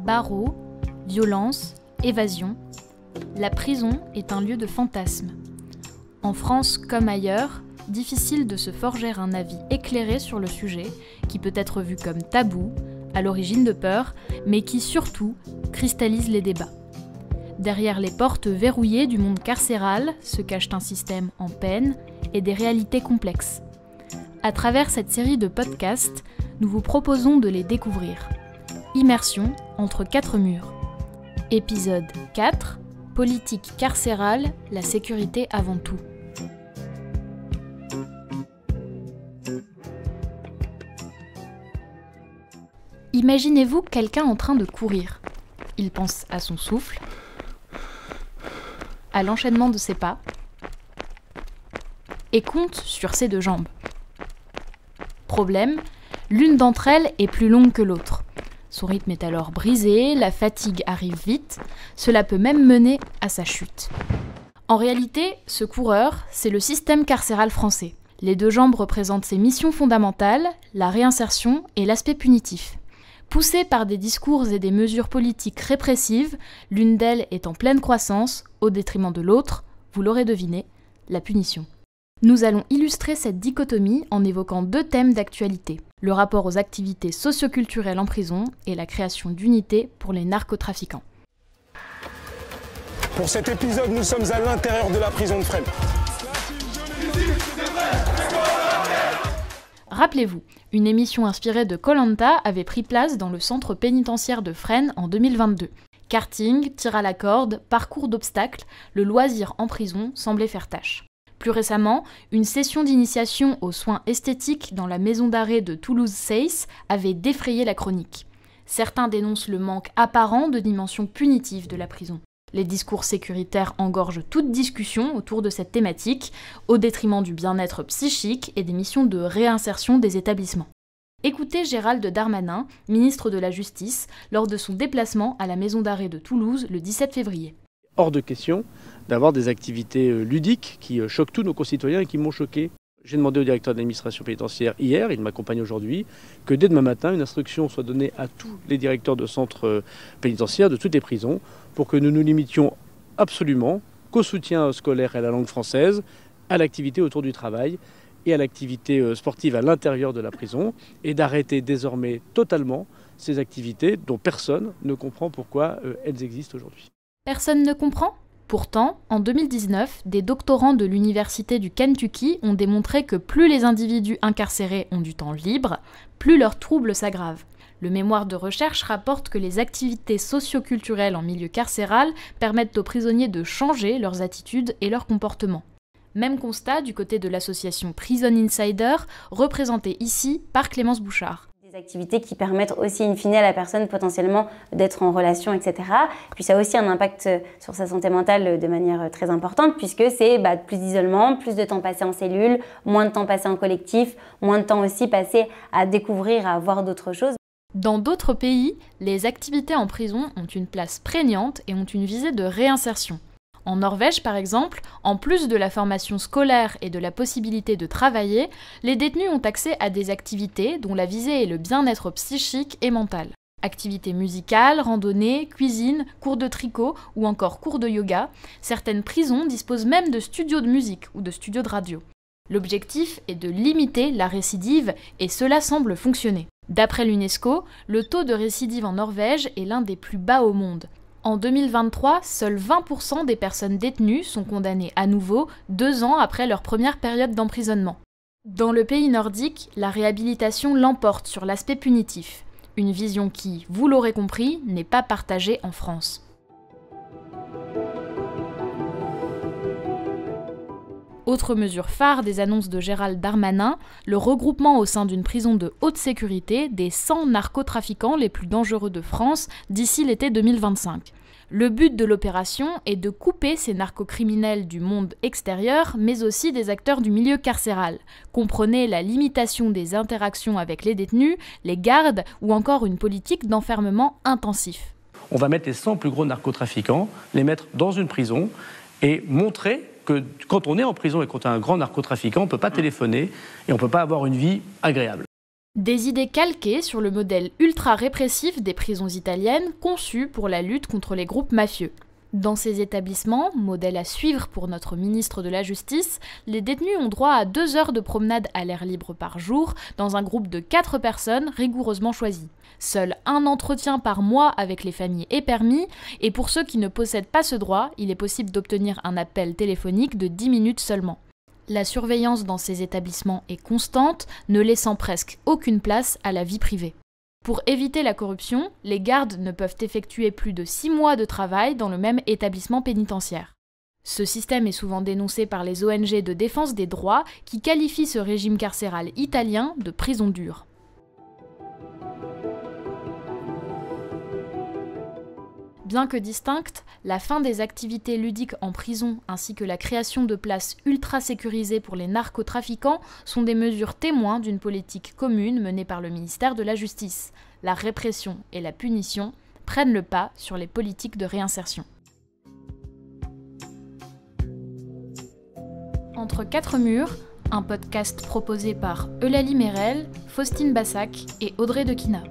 Barreaux, violence, évasion, la prison est un lieu de fantasme. En France comme ailleurs, difficile de se forger un avis éclairé sur le sujet, qui peut être vu comme tabou, à l'origine de peur, mais qui surtout cristallise les débats. Derrière les portes verrouillées du monde carcéral se cache un système en peine et des réalités complexes. À travers cette série de podcasts, nous vous proposons de les découvrir. Immersion entre quatre murs. Épisode 4, politique carcérale, la sécurité avant tout. Imaginez-vous quelqu'un en train de courir. Il pense à son souffle, à l'enchaînement de ses pas, et compte sur ses deux jambes. Problème, l'une d'entre elles est plus longue que l'autre. Son rythme est alors brisé, la fatigue arrive vite, cela peut même mener à sa chute. En réalité, ce coureur, c'est le système carcéral français. Les deux jambes représentent ses missions fondamentales, la réinsertion et l'aspect punitif. Poussée par des discours et des mesures politiques répressives, l'une d'elles est en pleine croissance, au détriment de l'autre, vous l'aurez deviné, la punition. Nous allons illustrer cette dichotomie en évoquant deux thèmes d'actualité, le rapport aux activités socioculturelles en prison et la création d'unités pour les narcotrafiquants. Pour cet épisode, nous sommes à l'intérieur de la prison de Fresnes. Rappelez-vous, une émission inspirée de Koh-Lanta avait pris place dans le centre pénitentiaire de Fresnes en 2022. Karting, tir à la corde, parcours d'obstacles, le loisir en prison semblait faire tâche. Plus récemment, une session d'initiation aux soins esthétiques dans la maison d'arrêt de Toulouse-Seyss avait défrayé la chronique. Certains dénoncent le manque apparent de dimension punitive de la prison. Les discours sécuritaires engorgent toute discussion autour de cette thématique, au détriment du bien-être psychique et des missions de réinsertion des établissements. Écoutez Gérald Darmanin, ministre de la Justice, lors de son déplacement à la maison d'arrêt de Toulouse le 17 février. Hors de question d'avoir des activités ludiques qui choquent tous nos concitoyens et qui m'ont choqué. J'ai demandé au directeur de l'administration pénitentiaire hier, il m'accompagne aujourd'hui, que dès demain matin, une instruction soit donnée à tous les directeurs de centres pénitentiaires de toutes les prisons pour que nous nous limitions absolument qu'au soutien scolaire et à la langue française, à l'activité autour du travail et à l'activité sportive à l'intérieur de la prison et d'arrêter désormais totalement ces activités dont personne ne comprend pourquoi elles existent aujourd'hui. Personne ne comprend ? Pourtant, en 2019, des doctorants de l'université du Kentucky ont démontré que plus les individus incarcérés ont du temps libre, plus leurs troubles s'aggravent. Le mémoire de recherche rapporte que les activités socio-culturelles en milieu carcéral permettent aux prisonniers de changer leurs attitudes et leurs comportements. Même constat du côté de l'association Prison Insider, représentée ici par Clémence Bouchard. Des activités qui permettent aussi in fine à la personne potentiellement d'être en relation, etc. Puis ça a aussi un impact sur sa santé mentale de manière très importante puisque c'est plus d'isolement, plus de temps passé en cellule, moins de temps passé en collectif, moins de temps aussi passé à découvrir, à voir d'autres choses. Dans d'autres pays, les activités en prison ont une place prégnante et ont une visée de réinsertion. En Norvège, par exemple, en plus de la formation scolaire et de la possibilité de travailler, les détenus ont accès à des activités dont la visée est le bien-être psychique et mental. Activités musicales, randonnées, cuisine, cours de tricot ou encore cours de yoga, certaines prisons disposent même de studios de musique ou de studios de radio. L'objectif est de limiter la récidive et cela semble fonctionner. D'après l'UNESCO, le taux de récidive en Norvège est l'un des plus bas au monde. En 2023, seuls 20% des personnes détenues sont condamnées à nouveau 2 ans après leur première période d'emprisonnement. Dans le pays nordique, la réhabilitation l'emporte sur l'aspect punitif, une vision qui, vous l'aurez compris, n'est pas partagée en France. Autre mesure phare des annonces de Gérald Darmanin, le regroupement au sein d'une prison de haute sécurité des 100 narcotrafiquants les plus dangereux de France d'ici l'été 2025. Le but de l'opération est de couper ces narcocriminels du monde extérieur, mais aussi des acteurs du milieu carcéral. Comprenez la limitation des interactions avec les détenus, les gardes ou encore une politique d'enfermement intensif. On va mettre les 100 plus gros narcotrafiquants, les mettre dans une prison et montrer que quand on est en prison et quand on est un grand narcotrafiquant, on ne peut pas téléphoner et on ne peut pas avoir une vie agréable. Des idées calquées sur le modèle ultra-répressif des prisons italiennes conçues pour la lutte contre les groupes mafieux. Dans ces établissements, modèle à suivre pour notre ministre de la Justice, les détenus ont droit à 2 heures de promenade à l'air libre par jour dans un groupe de 4 personnes rigoureusement choisies. Seul un entretien par mois avec les familles est permis, et pour ceux qui ne possèdent pas ce droit, il est possible d'obtenir un appel téléphonique de 10 minutes seulement. La surveillance dans ces établissements est constante, ne laissant presque aucune place à la vie privée. Pour éviter la corruption, les gardes ne peuvent effectuer plus de 6 mois de travail dans le même établissement pénitentiaire. Ce système est souvent dénoncé par les ONG de défense des droits qui qualifient ce régime carcéral italien de prison dure. Bien que distinctes, la fin des activités ludiques en prison ainsi que la création de places ultra sécurisées pour les narcotrafiquants sont des mesures témoins d'une politique commune menée par le ministère de la Justice. La répression et la punition prennent le pas sur les politiques de réinsertion. Entre 4 murs, un podcast proposé par Eulalie Mérel, Faustine Bassac et Audrey Dequina.